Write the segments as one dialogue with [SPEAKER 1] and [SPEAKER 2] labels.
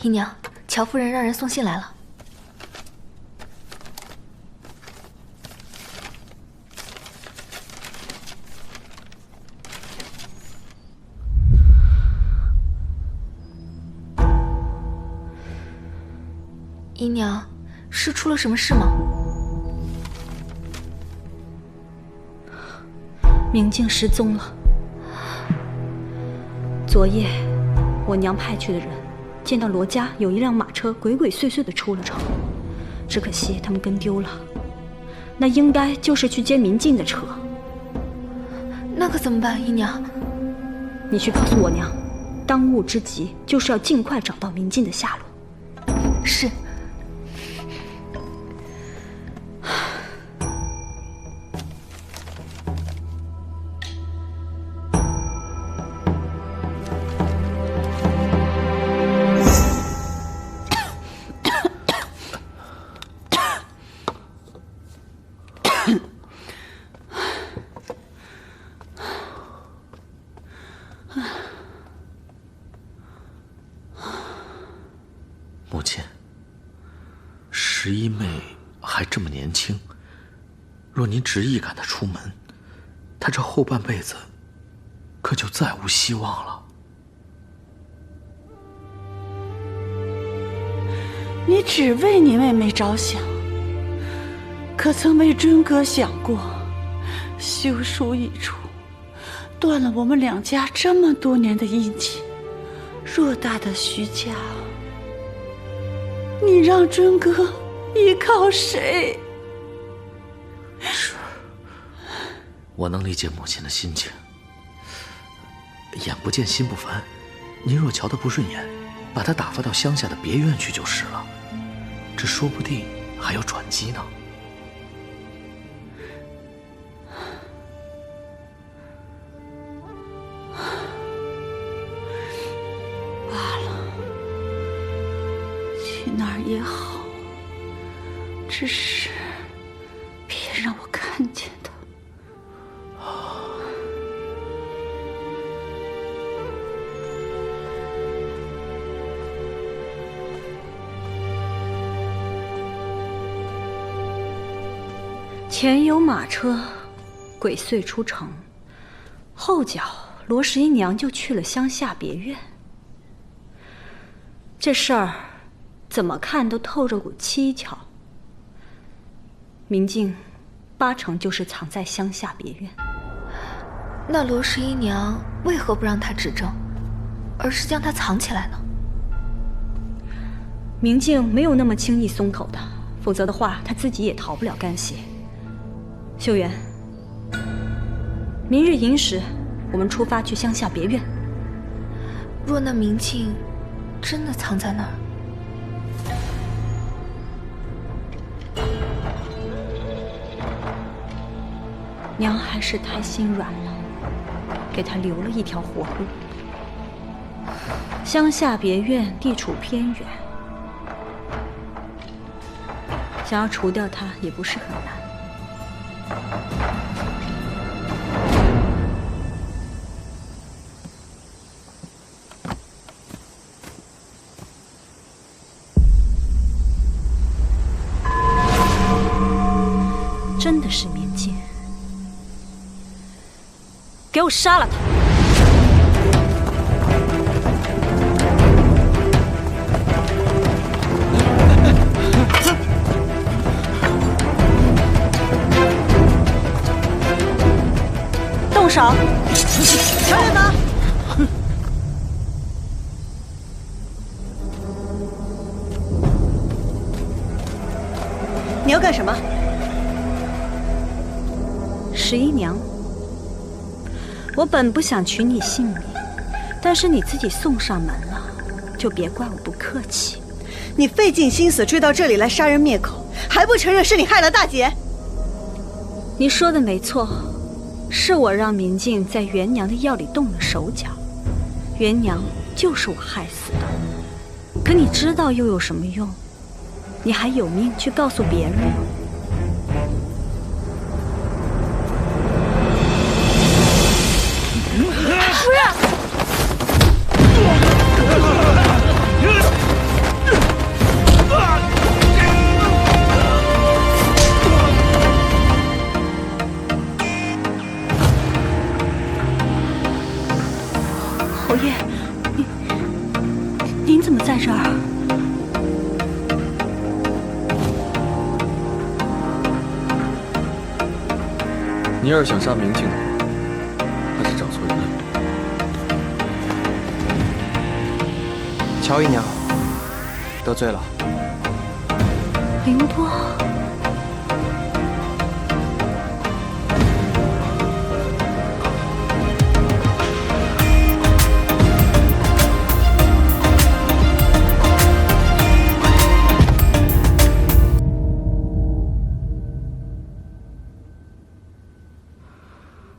[SPEAKER 1] 姨娘，乔夫人让人送信来了。姨娘，是出了什么事吗？
[SPEAKER 2] 明镜失踪了。昨夜，我娘派去的人见到罗家有一辆马车鬼鬼祟祟地出了城，只可惜他们跟丢了。那应该就是去接明镜的车。
[SPEAKER 1] 那可怎么办，姨娘？
[SPEAKER 2] 你去告诉我娘，当务之急就是要尽快找到明镜的下落。
[SPEAKER 1] 是。
[SPEAKER 3] 母亲，11妹还这么年轻，若您执意赶她出门，她这后半辈子可就再无希望了。
[SPEAKER 4] 你只为你妹妹着想，可曾为尊哥想过？休书一出，断了我们两家这么多年的姻亲，偌大的徐家，你让尊哥依靠谁？
[SPEAKER 3] 是，我能理解母亲的心情。眼不见心不烦，您若瞧他不顺眼，把他打发到乡下的别院去就是了，这说不定还有转机呢。
[SPEAKER 4] 罢了，去哪儿也好，只是别让我看见他。
[SPEAKER 2] 前有马车鬼祟出城，后脚罗十一娘就去了乡下别院。这事儿怎么看都透着股蹊跷。明镜八成就是藏在乡下别院。
[SPEAKER 1] 那罗十一娘为何不让他指证，而是将他藏起来呢？
[SPEAKER 2] 明镜没有那么轻易松口的，否则的话他自己也逃不了干系。秀媛，明日寅时，我们出发去乡下别院。
[SPEAKER 1] 若那明镜真的藏在那儿，
[SPEAKER 2] 娘还是太心软了，给他留了一条活路。乡下别院地处偏远，想要除掉他也不是很难。真的是明镜，给我杀了他！动手！承认吗？你要干什么？十一娘，我本不想取你性命，但是你自己送上门了，就别怪我不客气。
[SPEAKER 5] 你费尽心思追到这里来杀人灭口，还不承认是你害了大姐？
[SPEAKER 2] 你说的没错，是我让明镜在元娘的药里动了手脚，元娘就是我害死的。可你知道又有什么用？你还有命去告诉别人吗？侯爷，您怎么在这儿？
[SPEAKER 6] 你要是想杀明镜的话，还是找错人了。
[SPEAKER 7] 乔姨娘，得罪了。
[SPEAKER 2] 凌波。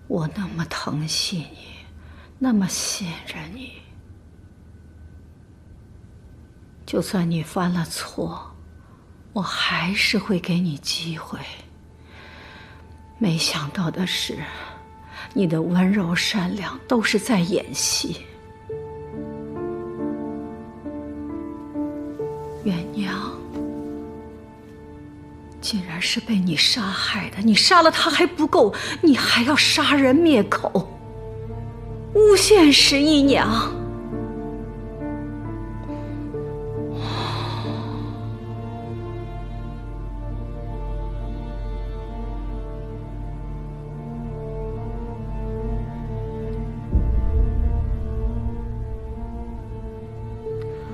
[SPEAKER 4] 我那么疼惜你，那么信任你，就算你犯了错，我还是会给你机会。没想到的是，你的温柔善良都是在演戏。元娘竟然是被你杀害的，你杀了他还不够，你还要杀人灭口，诬陷十一娘。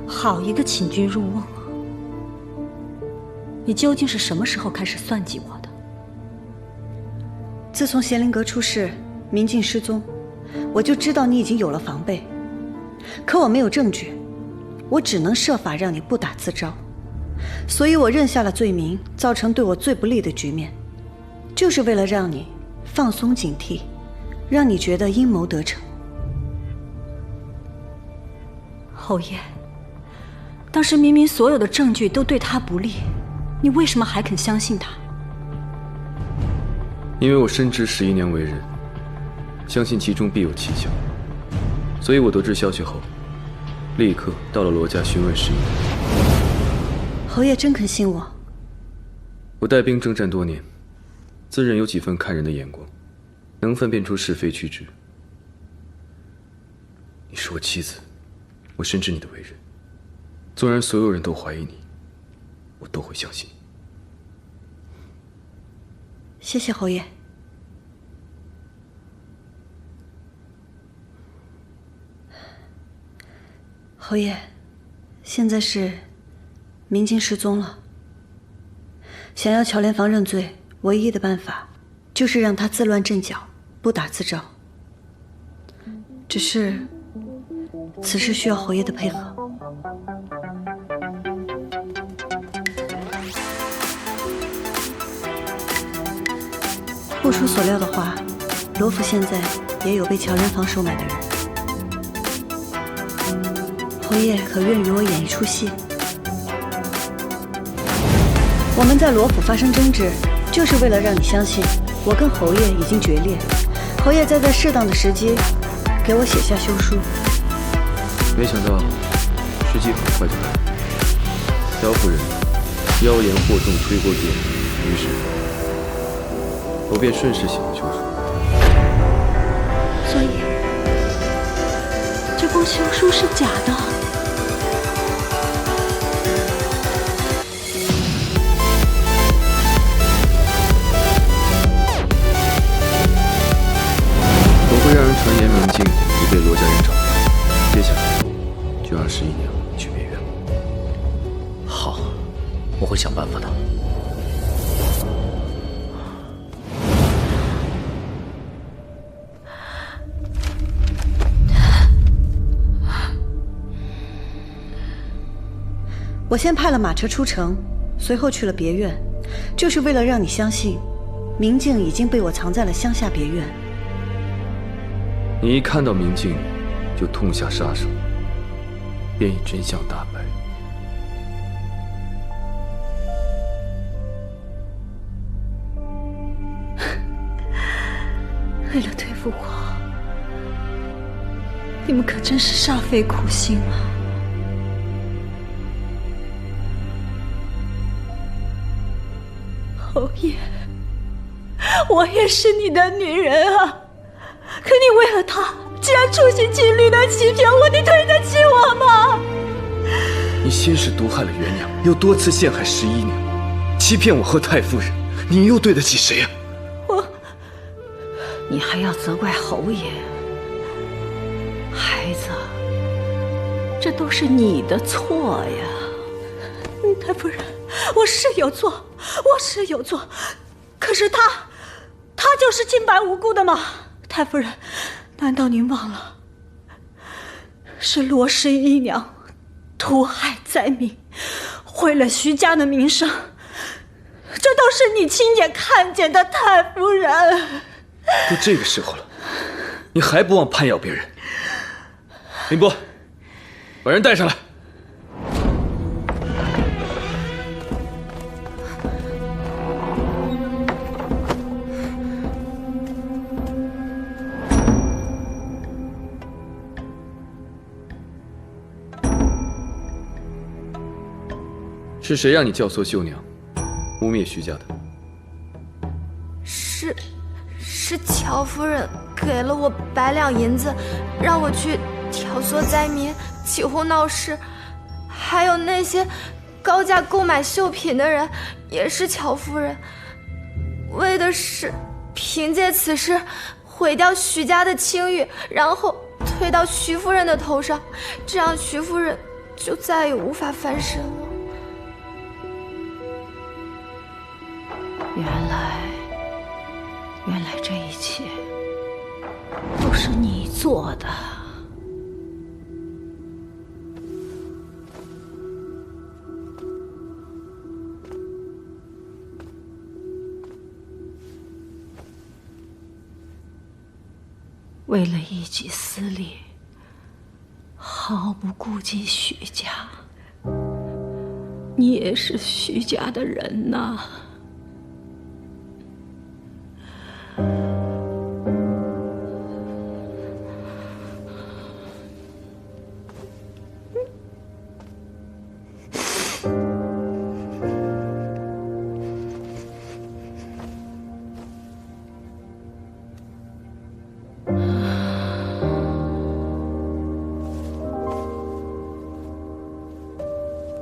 [SPEAKER 2] 好一个请君入瓮啊！你究竟是什么时候开始算计我的？
[SPEAKER 5] 自从贤灵阁出事，明镜失踪，我就知道你已经有了防备。可我没有证据，我只能设法让你不打自招。所以我认下了罪名，造成对我最不利的局面，就是为了让你放松警惕，让你觉得阴谋得逞。
[SPEAKER 2] 侯爷，当时明明所有的证据都对他不利，你为什么还肯相信他？
[SPEAKER 6] 因为我深知十一娘为人，相信其中必有蹊跷，所以我得知消息后，立刻到了罗家询问十一娘。
[SPEAKER 5] 侯爷真肯信我？
[SPEAKER 6] 我带兵征战多年，自认有几分看人的眼光，能分辨出是非曲直。你是我妻子，我深知你的为人，纵然所有人都怀疑你，我都会相信。
[SPEAKER 5] 谢谢侯爷。侯爷，现在是明镜失踪了，想要乔连房认罪，唯一的办法就是让他自乱阵脚，不打自招。只是此事需要侯爷的配合。不出所料的话，罗府现在也有被乔连房收买的人。侯爷可愿与我演一出戏？我们在罗府发生争执，就是为了让你相信我跟侯爷已经决裂。侯爷再在适当的时机给我写下休书。
[SPEAKER 6] 没想到时机很快就来了，萧夫人妖言惑众，推锅给你，于是我便顺势写了休书。
[SPEAKER 2] 所以这封休书是假的。
[SPEAKER 6] 我会让人传言明镜已被罗家人找到，接下来就让十一娘去别院了。
[SPEAKER 3] 好，我会想办法的。
[SPEAKER 5] 我先派了马车出城，随后去了别院，就是为了让你相信，明镜已经被我藏在了乡下别院。
[SPEAKER 6] 你一看到明镜，就痛下杀手，便以真相大白。
[SPEAKER 2] 为了对付我，你们可真是煞费苦心啊！侯爷，我也是你的女人啊，可你为了他将样处心积虑的欺骗我，你对得起我吗？
[SPEAKER 6] 你先是毒害了元娘，又多次陷害11娘，欺骗我和太夫人，你又对得起谁啊？
[SPEAKER 2] 你还要责怪侯爷？孩子，这都是你的错呀！太夫人，我是有错，可是他就是清白无辜的吗？太夫人，难道您忘了，是罗11娘毒害灾民，毁了徐家的名声，这都是你亲眼看见的，太夫人。
[SPEAKER 6] 都这个时候了，你还不忘攀咬别人？凌波，把人带上来。是谁让你教唆秀娘污蔑徐家的？
[SPEAKER 1] 是乔夫人给了我100两银子，让我去挑唆灾民、起哄闹事，还有那些高价购买绣品的人，也是乔夫人，为的是凭借此事毁掉徐家的清誉，然后推到徐夫人的头上，这样徐夫人就再也无法翻身了。
[SPEAKER 2] 原来这一切都是你做的。为了一己私利，毫不顾及徐家，你也是徐家的人呐。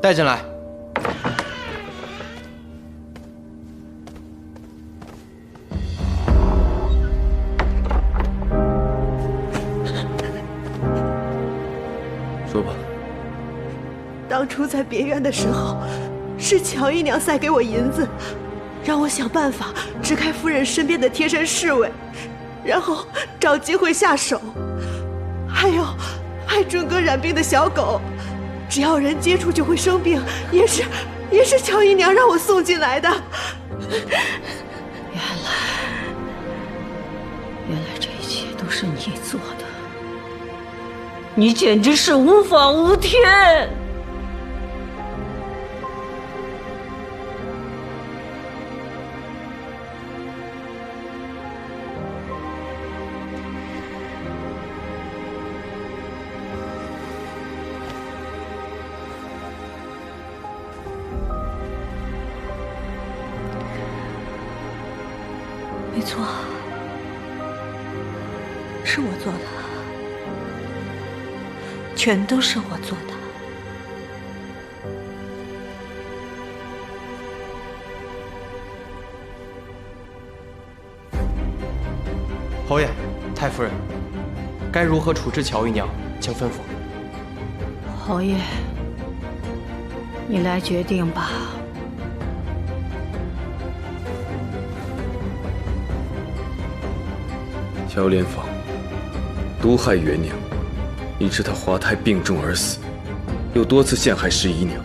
[SPEAKER 7] 带进来。
[SPEAKER 6] 说吧。
[SPEAKER 8] 当初在别院的时候，是乔姨娘塞给我银子，让我想办法支开夫人身边的贴身侍卫，然后找机会下手。还有害尊哥染病的小狗，只要人接触就会生病，也是乔姨娘让我送进来的。
[SPEAKER 2] 原来这一切都是你做的，你简直是无法无天！没错，是我做的，全都是我做的。
[SPEAKER 7] 侯爷、太夫人，该如何处置乔姨娘，请吩咐。
[SPEAKER 2] 侯爷，你来决定吧。
[SPEAKER 6] 乔莲芳毒害元娘，以致她滑胎病重而死，又多次陷害11娘，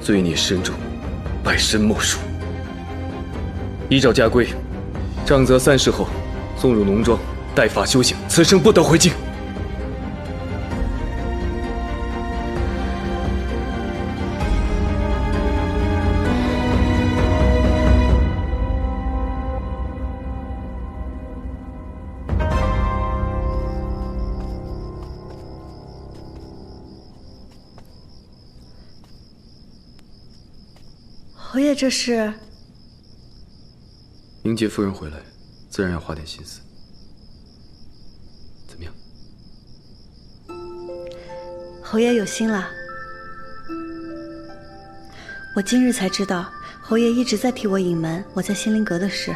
[SPEAKER 6] 罪孽深重，百身莫属。依照家规，杖责3事后送入农庄待法修行，此生不得回京。
[SPEAKER 5] 侯爷，这是？
[SPEAKER 6] 迎接夫人回来，自然要花点心思。怎么样？
[SPEAKER 5] 侯爷有心了。我今日才知道，侯爷一直在替我隐瞒我在仙灵阁的事。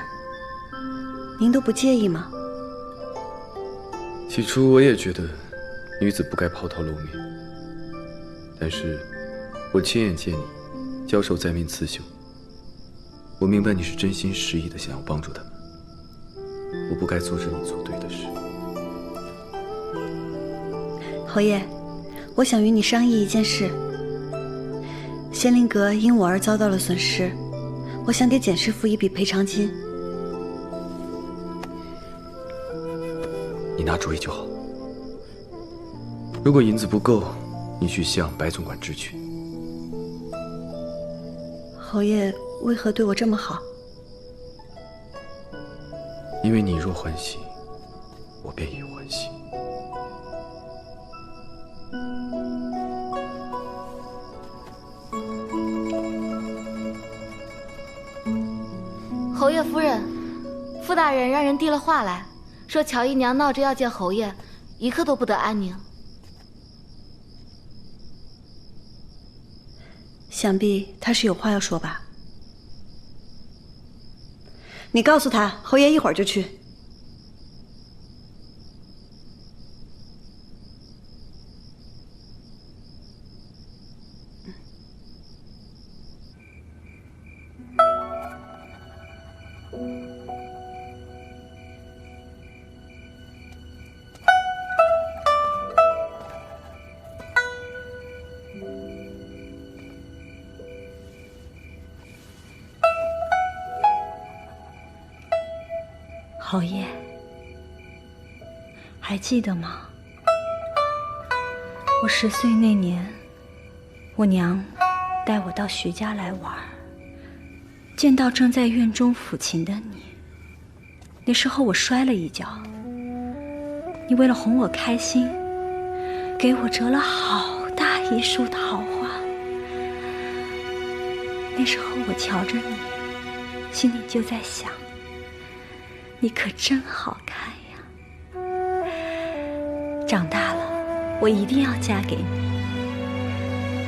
[SPEAKER 5] 您都不介意吗？
[SPEAKER 6] 起初我也觉得女子不该抛头露面，但是我亲眼见你教授在命刺绣，我明白你是真心实意的想要帮助他们，我不该阻止你做对的事。
[SPEAKER 5] 侯爷，我想与你商议一件事。仙灵阁因我而遭到了损失，我想给简师傅一笔赔偿金。
[SPEAKER 6] 你拿主意就好。如果银子不够，你去向白总管支取。
[SPEAKER 5] 侯爷为何对我这么好？
[SPEAKER 6] 因为你若欢喜，我便也欢喜。
[SPEAKER 9] 侯爷夫人，傅大人让人递了话来，说乔姨娘闹着要见侯爷，一刻都不得安宁。
[SPEAKER 5] 想必他是有话要说吧？你告诉他，侯爷一会儿就去。
[SPEAKER 2] 侯爷，还记得吗？我10岁那年，我娘带我到徐家来玩，见到正在院中抚琴的你。那时候我摔了一跤，你为了哄我开心，给我折了好大一束桃花。那时候我瞧着你，心里就在想，你可真好看呀！长大了，我一定要嫁给你。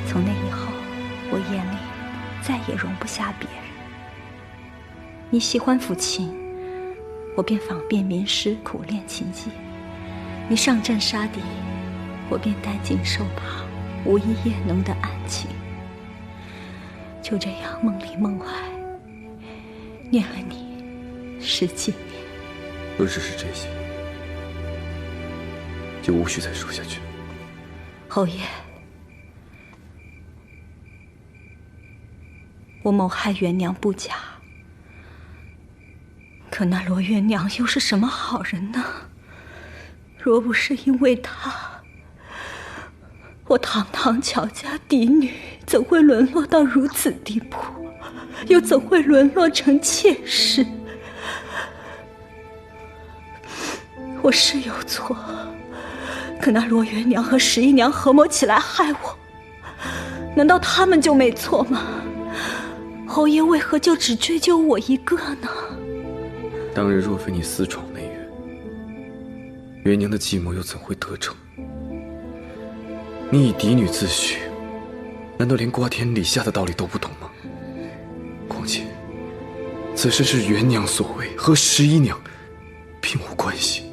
[SPEAKER 2] 从那以后，我眼里再也容不下别人。你喜欢抚琴，我便访遍名师苦练琴技；你上阵杀敌，我便担惊受怕，无一夜浓的安情。就这样梦里梦外，念了你10几年。
[SPEAKER 6] 若只是这些，就无需再说下去。
[SPEAKER 2] 侯爷，我谋害元娘不假，可那罗元娘又是什么好人呢？若不是因为她，我堂堂乔家嫡女怎会沦落到如此地步，又怎会沦落成妾室？我是有错，可那罗元娘和十一娘合谋起来害我，难道他们就没错吗？侯爷为何就只追究我一个呢？
[SPEAKER 6] 当日若非你私闯内院，元娘的计谋又怎会得逞？你以嫡女自诩，难道连瓜田李下的道理都不懂吗？况且，此事是元娘所为，和十一娘并无关系。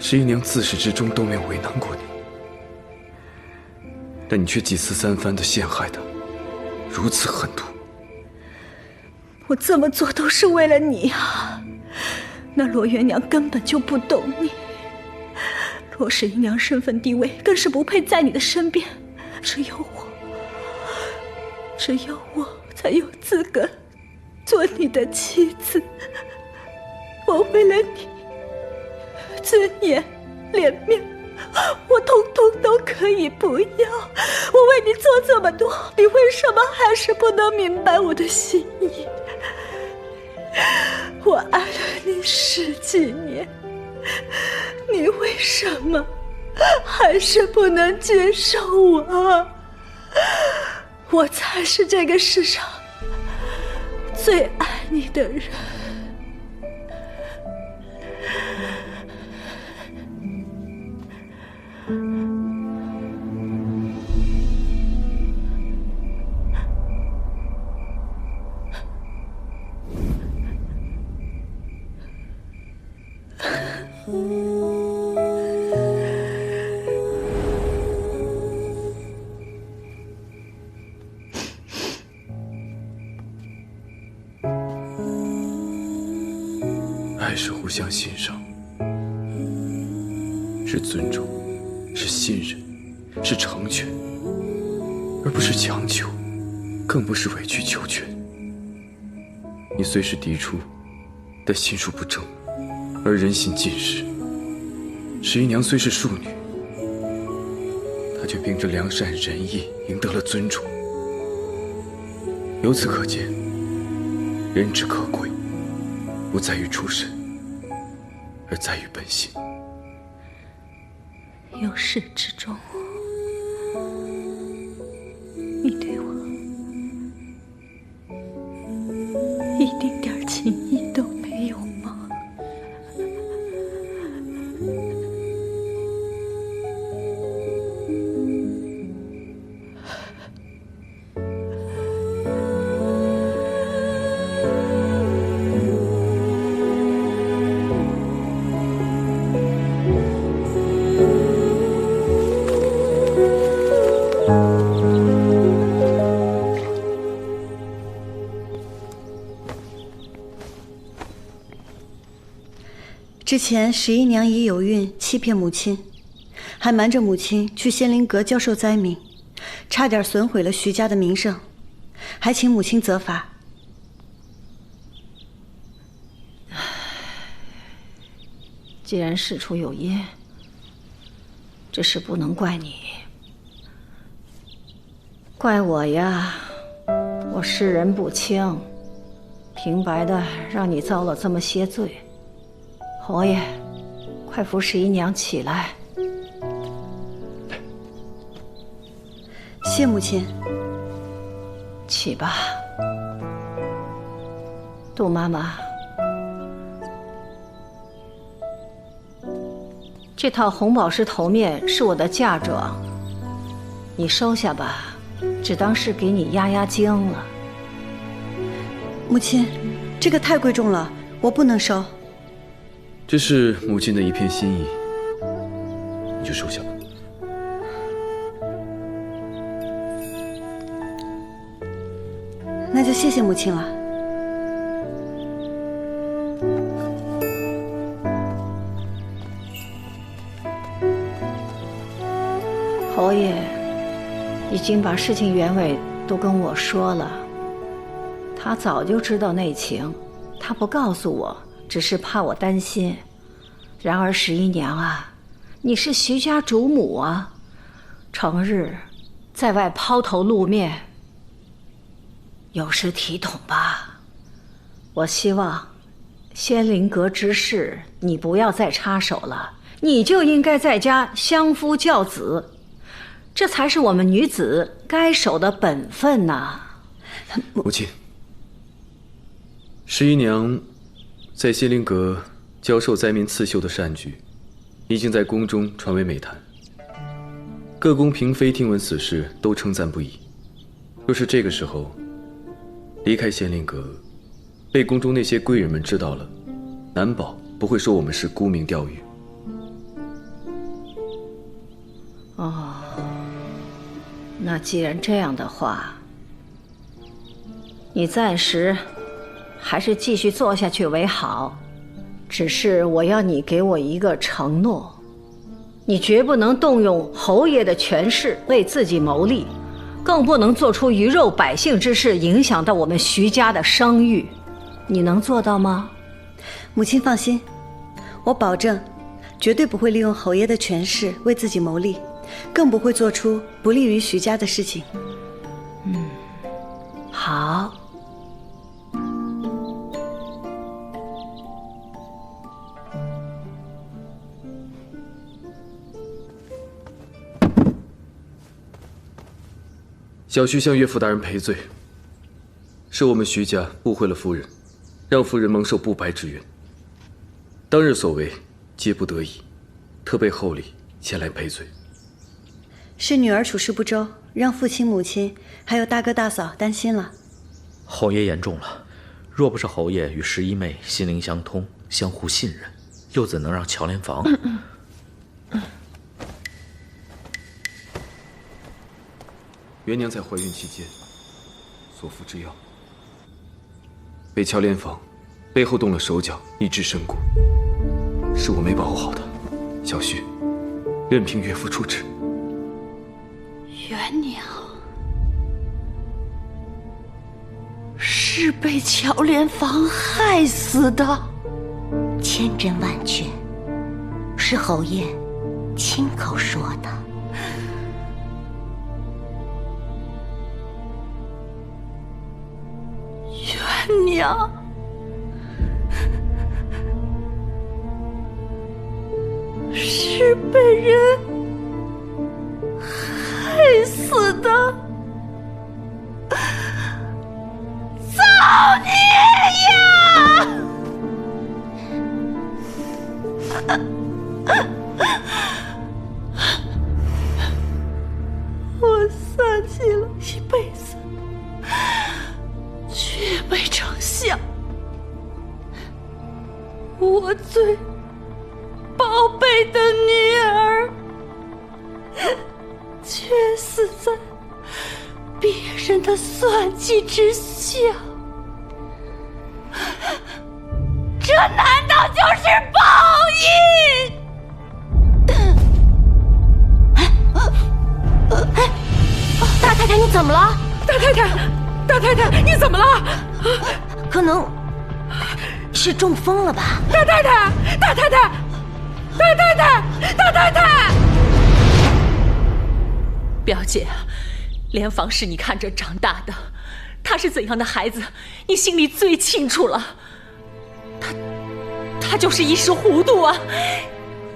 [SPEAKER 6] 十一娘自始至终都没有为难过你，但你却几次三番的陷害她，如此狠毒。
[SPEAKER 2] 我这么做都是为了你啊！那罗元娘根本就不懂你，罗十一娘身份地位更是不配在你的身边，只有我才有资格做你的妻子。我为了你，尊严、脸面，我统统都可以不要。我为你做这么多，你为什么还是不能明白我的心意？我爱了你10几年，你为什么还是不能接受我？我才是这个世上最爱你的人。
[SPEAKER 6] 爱是互相欣赏，是尊重，是信任，是成全，而不是强求，更不是委曲求全。你虽是嫡出，但心术不正，而人心尽失。十一娘虽是庶女，她却凭着良善仁义赢得了尊重。由此可见，人之可贵，不在于出身，而在于本心。
[SPEAKER 2] 由始至终，你对我一丁点情意都没有吗？
[SPEAKER 5] 之前11娘以有孕欺骗母亲，还瞒着母亲去仙灵阁教授灾民，差点损毁了徐家的名声，还请母亲责罚。
[SPEAKER 2] 既然事出有因，这事不能怪你，怪我呀！我识人不清，平白的让你遭了这么些罪。侯爷，快扶11娘起来。
[SPEAKER 5] 谢母亲。
[SPEAKER 2] 起吧。杜妈妈，这套红宝石头面是我的嫁妆，你收下吧，只当是给你压压惊了。
[SPEAKER 5] 母亲，这个太贵重了，我不能收。
[SPEAKER 6] 这是母亲的一片心意，你就收下吧。
[SPEAKER 5] 那就谢谢母亲了。
[SPEAKER 2] 侯爷已经把事情原委都跟我说了，他早就知道内情，他不告诉我，只是怕我担心。然而11娘啊，你是徐家主母啊，成日在外抛头露面，有失体统吧？我希望仙灵阁之事你不要再插手了，你就应该在家相夫教子，这才是我们女子该守的本分呐。
[SPEAKER 6] 母亲，11娘在仙灵阁教授灾民刺绣的善举，已经在宫中传为美谈。各宫嫔妃听闻此事，都称赞不已。若是这个时候离开仙灵阁，被宫中那些贵人们知道了，难保不会说我们是沽名钓誉。
[SPEAKER 2] 哦，那既然这样的话，你暂时还是继续做下去为好。只是我要你给我一个承诺，你绝不能动用侯爷的权势为自己谋利，更不能做出鱼肉百姓之事，影响到我们徐家的声誉。你能做到吗？
[SPEAKER 5] 母亲放心，我保证绝对不会利用侯爷的权势为自己谋利，更不会做出不利于徐家的事情。
[SPEAKER 2] 好。
[SPEAKER 6] 小婿向岳父大人赔罪，是我们徐家误会了夫人，让夫人蒙受不白之冤。当日所为皆不得已，特备厚礼前来赔罪。
[SPEAKER 5] 是女儿处事不周，让父亲母亲还有大哥大嫂担心了。
[SPEAKER 3] 侯爷言重了，若不是侯爷与11妹心灵相通，相互信任，又怎能让乔连房？
[SPEAKER 6] 元娘在怀孕期间所服之药，被乔连房背后动了手脚，以致身故。是我没保护好她，小婿任凭岳父处置。
[SPEAKER 4] 元娘是被乔连房害死的，
[SPEAKER 10] 千真万确，是侯爷亲口说的。
[SPEAKER 4] 元娘，是被人害死的。造孽呀！我散尽了一辈子，却没成想，我最宝贝的女儿，却死在别人的算计之下。这难道就是报应？
[SPEAKER 10] 大太太，你怎么了？
[SPEAKER 4] 大太太，你怎么了？
[SPEAKER 10] 可能是中风了吧？
[SPEAKER 4] 大太太！
[SPEAKER 11] 表姐，莲房是你看着长大的，她是怎样的孩子，你心里最清楚了。她就是一时糊涂啊！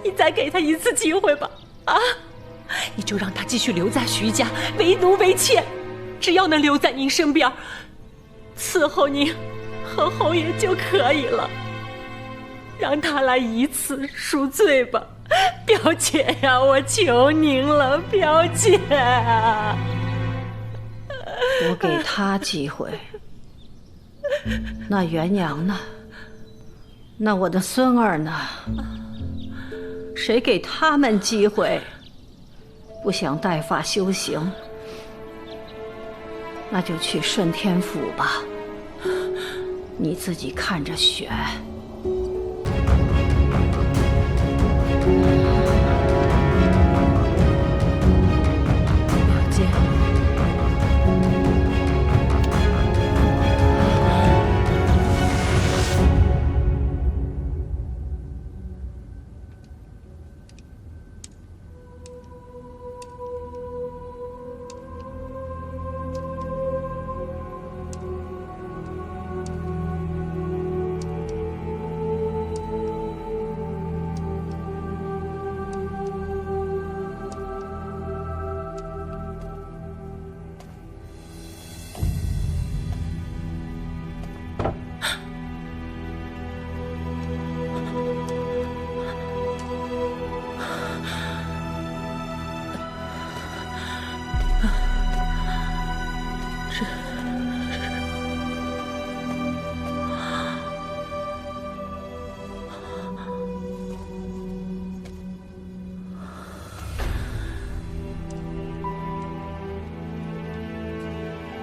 [SPEAKER 11] 你再给她一次机会吧，啊！你就让她继续留在徐家，为奴为妾，只要能留在您身边，伺候您和侯爷就可以了。让她来一次赎罪吧，表姐呀，我求您了，表姐。
[SPEAKER 2] 我给她机会，那元娘呢？那我的孙儿呢？谁给他们机会？不想带发修行，那就去顺天府吧，你自己看着选。
[SPEAKER 11] 表姐，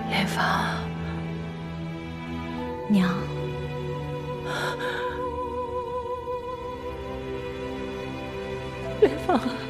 [SPEAKER 2] 莲芳，
[SPEAKER 10] 娘，
[SPEAKER 11] 莲芳啊。